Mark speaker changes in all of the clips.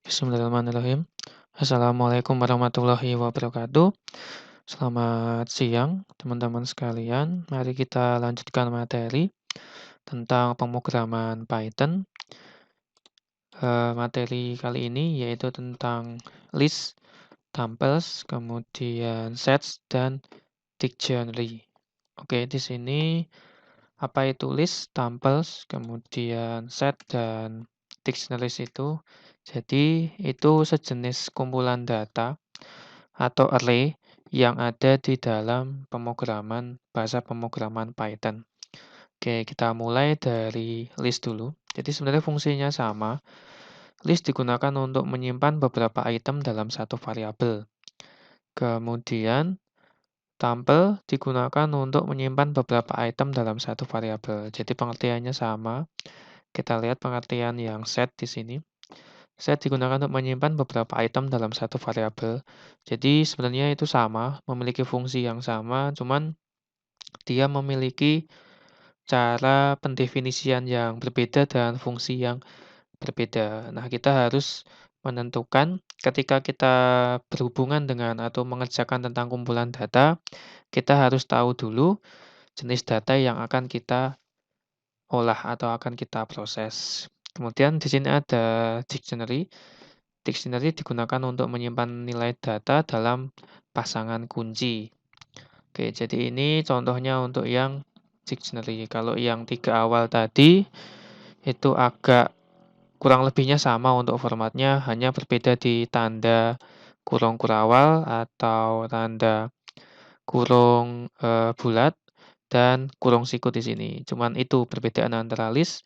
Speaker 1: Bismillahirrahmanirrahim. Assalamualaikum warahmatullahi wabarakatuh. Selamat siang, teman-teman sekalian. Mari kita lanjutkan materi tentang pemrograman Python. Materi kali ini yaitu tentang list, tuples, kemudian sets, dan dictionary. Oke, di sini apa itu list, tuples, kemudian set, dan dictionaries itu? Jadi, itu sejenis kumpulan data atau array yang ada di dalam bahasa pemrograman Python. Oke, kita mulai dari list dulu. Jadi sebenarnya fungsinya sama. List digunakan untuk menyimpan beberapa item dalam satu variabel. Kemudian, tuple digunakan untuk menyimpan beberapa item dalam satu variabel. Jadi pengertiannya sama. Kita lihat pengertian yang set di sini. Set digunakan untuk menyimpan beberapa item dalam satu variabel. Jadi sebenarnya itu sama, memiliki fungsi yang sama, cuman dia memiliki cara pendefinisian yang berbeda dan fungsi yang berbeda. Nah, kita harus menentukan ketika kita berhubungan dengan atau mengerjakan tentang kumpulan data, kita harus tahu dulu jenis data yang akan kita olah atau akan kita proses. Kemudian di sini ada dictionary. Dictionary digunakan untuk menyimpan nilai data dalam pasangan kunci. Oke, jadi ini contohnya untuk yang dictionary. Kalau yang 3 awal tadi itu agak kurang lebihnya sama untuk formatnya, hanya berbeda di tanda kurung kurawal atau tanda kurung bulat dan kurung siku di sini. Cuman itu perbedaan antara list,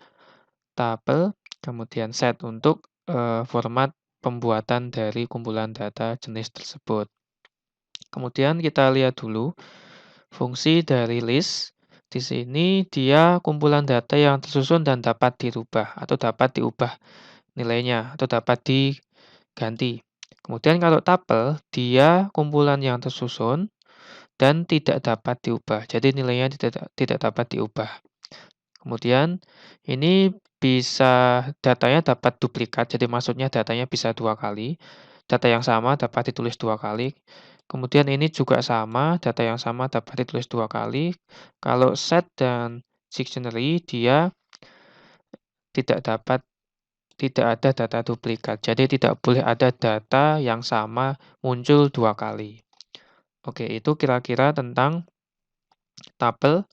Speaker 1: tuple, kemudian set untuk format pembuatan dari kumpulan data jenis tersebut. Kemudian kita lihat dulu fungsi dari list. Di sini dia kumpulan data yang tersusun dan dapat dirubah atau dapat diubah nilainya atau dapat diganti. Kemudian kalau tuple, dia kumpulan yang tersusun dan tidak dapat diubah. Jadi nilainya tidak dapat diubah. Kemudian ini datanya dapat duplikat, jadi maksudnya datanya bisa 2 kali. Data yang sama dapat ditulis 2 kali. Kemudian ini juga sama, data yang sama dapat ditulis 2 kali. Kalau set dan dictionary dia tidak ada data duplikat. Jadi tidak boleh ada data yang sama muncul 2 kali. Oke, itu kira-kira tentang tuple,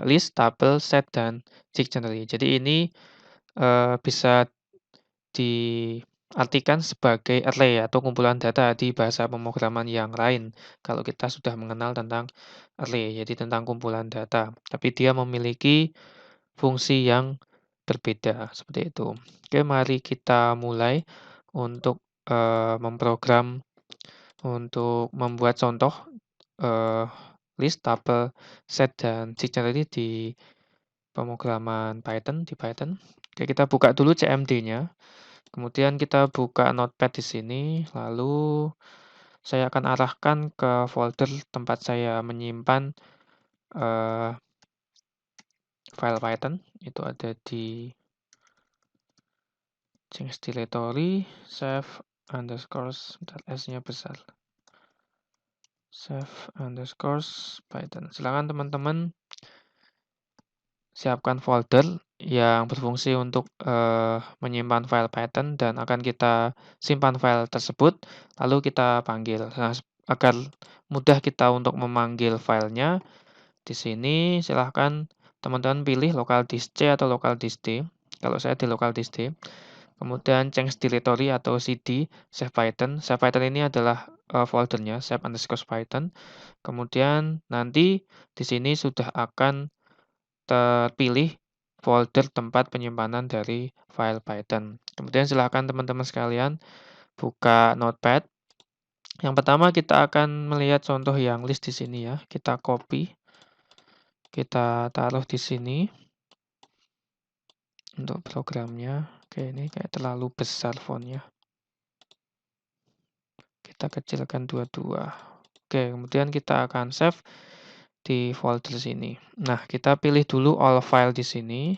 Speaker 1: list, tuple, set, dan dictionary. Jadi ini bisa diartikan sebagai array atau kumpulan data di bahasa pemrograman yang lain. Kalau kita sudah mengenal tentang array, jadi tentang kumpulan data. Tapi dia memiliki fungsi yang berbeda, seperti itu. Oke, mari kita mulai untuk memprogram untuk membuat contoh eh, list, tuple, set, dan dictionary di pemrograman Python, di Python. Oke, kita buka dulu CMD-nya. Kemudian kita buka Notepad di sini, lalu saya akan arahkan ke folder tempat saya menyimpan file Python. Itu ada di Change Directory, save underscore, S-nya besar. Save underscore Python. Silakan teman-teman siapkan folder yang berfungsi untuk menyimpan file Python dan akan kita simpan file tersebut, lalu kita panggil. Nah, agar mudah kita untuk memanggil filenya, di sini silahkan teman-teman pilih local disk C atau local disk D. Kalau saya di local disk D. Kemudian change directory atau CD, save Python. Save Python ini adalah foldernya, save underscore Python. Kemudian nanti di sini sudah akan terpilih folder tempat penyimpanan dari file Python. Kemudian silakan teman-teman sekalian buka Notepad. Yang pertama kita akan melihat contoh yang list di sini ya. Kita copy, kita taruh di sini untuk programnya. Oke, ini kayak terlalu besar fontnya. Kita kecilkan dua-dua. Oke, kemudian kita akan save di folder sini. Nah, kita pilih dulu all file di sini.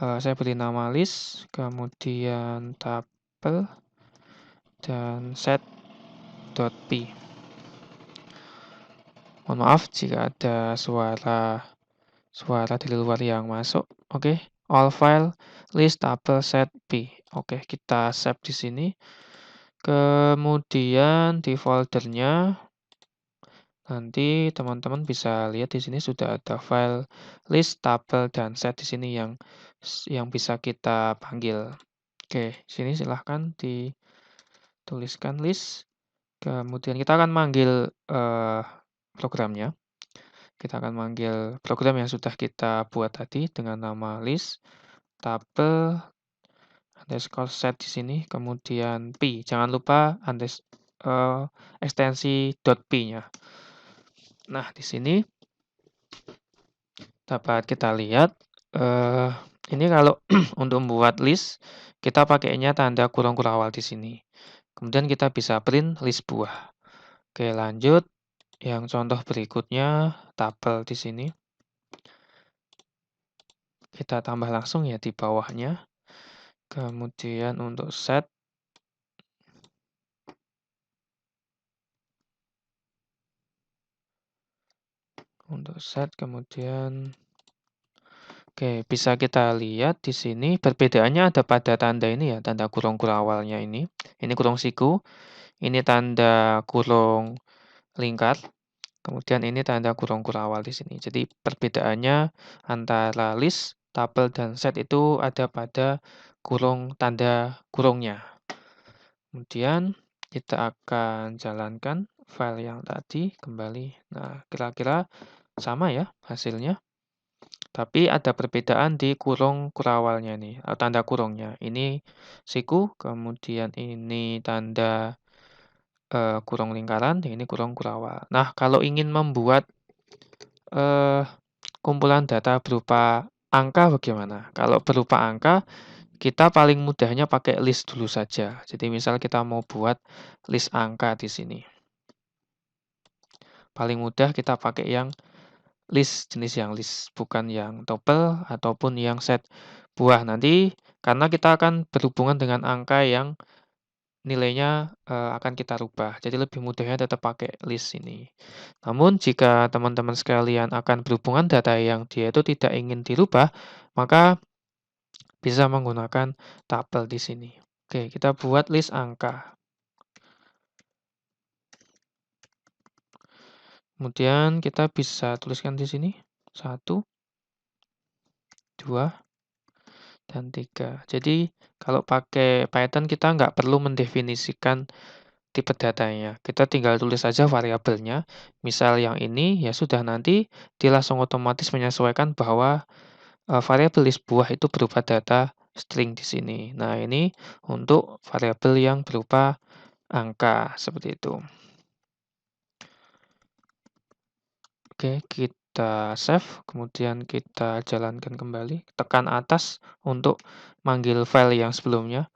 Speaker 1: Saya beri nama list, kemudian tab tuple dan set.p. Mohon maaf jika ada suara dari luar yang masuk. Oke, all file list tuple set p. Oke, kita save di sini. Kemudian di foldernya nanti teman-teman bisa lihat di sini sudah ada file list tuple dan set di sini yang bisa kita panggil. Oke, sini silahkan dituliskan list. Kemudian kita akan manggil programnya. Kita akan manggil program yang sudah kita buat tadi dengan nama list tuple underscore set di sini, kemudian p. Jangan lupa ekstensi .p-nya. Nah, di sini dapat kita lihat ini kalau untuk membuat list kita pakainya tanda kurung kurawal di sini. Kemudian kita bisa print list buah. Oke, lanjut. Yang contoh berikutnya tabel di sini. Kita tambah langsung ya di bawahnya. Kemudian untuk set kemudian oke, bisa kita lihat di sini perbedaannya ada pada tanda ini ya, tanda kurung kurawalnya ini. Ini kurung siku, ini tanda kurung lingkar. Kemudian ini tanda kurung kurawal di sini. Jadi perbedaannya antara list, tuple, dan set itu ada pada tanda kurungnya. Kemudian kita akan jalankan file yang tadi kembali. Nah, kira-kira sama ya hasilnya. Tapi ada perbedaan di kurung kurawalnya nih, tanda kurungnya. Ini siku, kemudian ini tanda kurung lingkaran, ini kurung kurawal. Nah, kalau ingin membuat kumpulan data berupa angka bagaimana? Kalau berupa angka, kita paling mudahnya pakai list dulu saja. Jadi misal kita mau buat list angka di sini. Paling mudah kita pakai yang jenis yang list, bukan yang tuple ataupun yang set buah. Nanti karena kita akan berhubungan dengan angka yang nilainya akan kita rubah. Jadi lebih mudahnya tetap pakai list ini. Namun jika teman-teman sekalian akan berhubungan data yang dia itu tidak ingin dirubah, maka bisa menggunakan tabel di sini. Oke, kita buat list angka. Kemudian kita bisa tuliskan di sini 1, 2, dan 3. Jadi kalau pakai Python kita nggak perlu mendefinisikan tipe datanya. Kita tinggal tulis saja variabelnya. Misal yang ini, ya sudah nanti dia langsung otomatis menyesuaikan bahwa variabel list buah itu berupa data string di sini. Nah, ini untuk variabel yang berupa angka, seperti itu. Oke, kita save, kemudian kita jalankan kembali. Tekan atas untuk manggil file yang sebelumnya.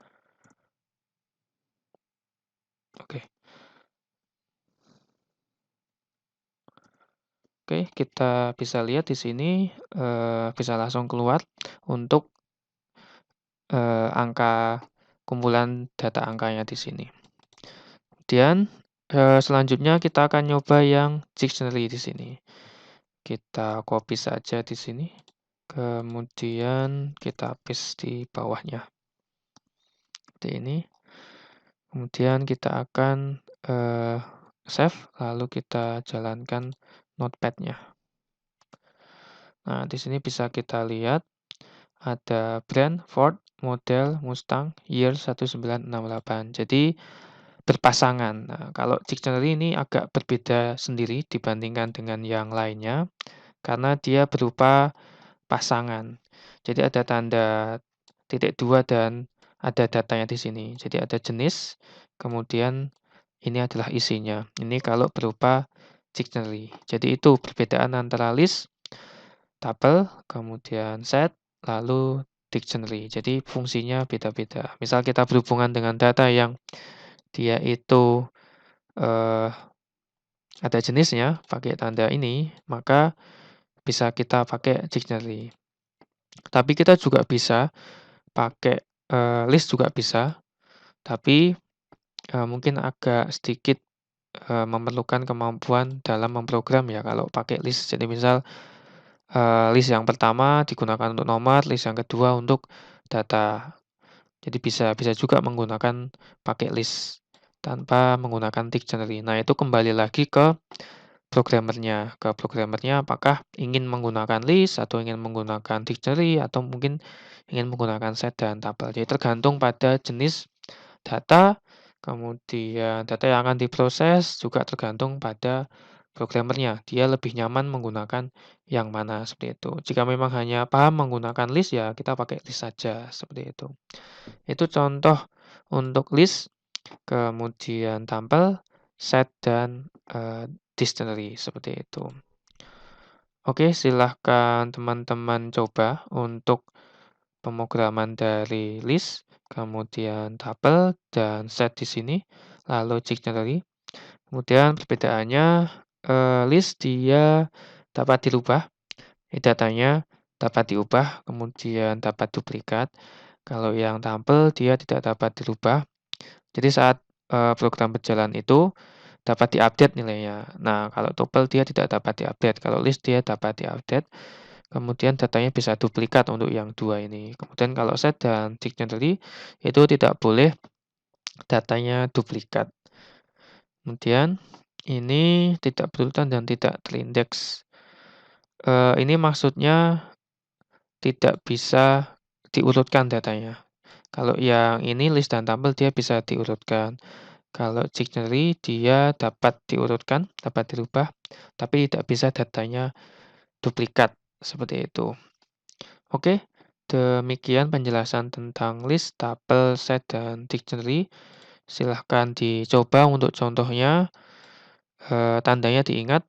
Speaker 1: Oke. Oke, kita bisa lihat di sini bisa langsung keluar untuk angka kumpulan data angkanya di sini. Kemudian selanjutnya kita akan nyoba yang dictionary di sini. Kita copy saja di sini. Kemudian kita paste di bawahnya. Seperti ini. Kemudian kita akan save, lalu kita jalankan notepad-nya. Nah, di sini bisa kita lihat ada brand, Ford, model, Mustang, year 1968. Jadi berpasangan. Nah, kalau dictionary ini agak berbeda sendiri dibandingkan dengan yang lainnya karena dia berupa pasangan. Jadi ada tanda titik 2 dan ada datanya di sini. Jadi ada jenis, kemudian ini adalah isinya. Ini kalau berupa dictionary. Jadi itu perbedaan antara list, tuple, kemudian set, lalu dictionary. Jadi fungsinya beda-beda. Misal kita berhubungan dengan data yang dia itu ada jenisnya, pakai tanda ini, maka bisa kita pakai dictionary. Tapi kita juga bisa pakai list juga bisa. tapi, mungkin agak sedikit, memerlukan kemampuan dalam memprogram ya kalau pakai list. Jadi misal, list yang pertama digunakan untuk nomor, list yang kedua untuk data. Jadi bisa bisa juga menggunakan pakai list, tanpa menggunakan dictionary. Nah, itu kembali lagi ke programmernya apakah ingin menggunakan list atau ingin menggunakan dictionary atau mungkin ingin menggunakan set dan tabel. Jadi tergantung pada jenis data, kemudian data yang akan diproses juga tergantung pada programmernya. Dia lebih nyaman menggunakan yang mana, seperti itu. Jika memang hanya paham menggunakan list, ya kita pakai list saja, seperti itu. Itu contoh untuk list, kemudian tampil, set, dan, dictionary, seperti itu. Oke, silahkan teman-teman coba untuk pemrograman dari list, kemudian tabel, dan set di sini, lalu dictionary. Kemudian perbedaannya, list dia dapat dirubah, datanya dapat diubah, kemudian dapat duplikat. Kalau yang tampil dia tidak dapat dirubah. Jadi saat, program berjalan itu dapat diupdate nilainya. Nah, kalau tuple dia tidak dapat diupdate, kalau list dia dapat diupdate, kemudian datanya bisa duplikat untuk yang dua ini. Kemudian kalau set dan dictionary itu tidak boleh datanya duplikat. Kemudian ini tidak berurutan dan tidak terindeks. Ini maksudnya tidak bisa diurutkan datanya. Kalau yang ini list dan tabel dia bisa diurutkan. Kalau dictionary dia dapat diurutkan, dapat dirubah, tapi tidak bisa datanya duplikat, seperti itu. Oke, demikian penjelasan tentang list, tabel, set, dan dictionary. Silahkan dicoba untuk contohnya, tandanya diingat,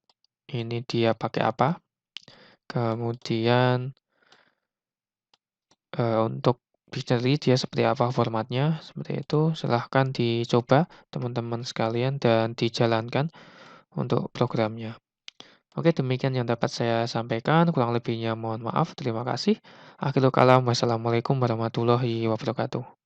Speaker 1: ini dia pakai apa. Kemudian, untuk dictionary dia seperti apa formatnya, seperti itu. Silahkan dicoba teman-teman sekalian dan dijalankan untuk programnya. Oke, demikian yang dapat saya sampaikan. Kurang lebihnya mohon maaf. Terima kasih. Akhirul kalam. Wassalamualaikum warahmatullahi wabarakatuh.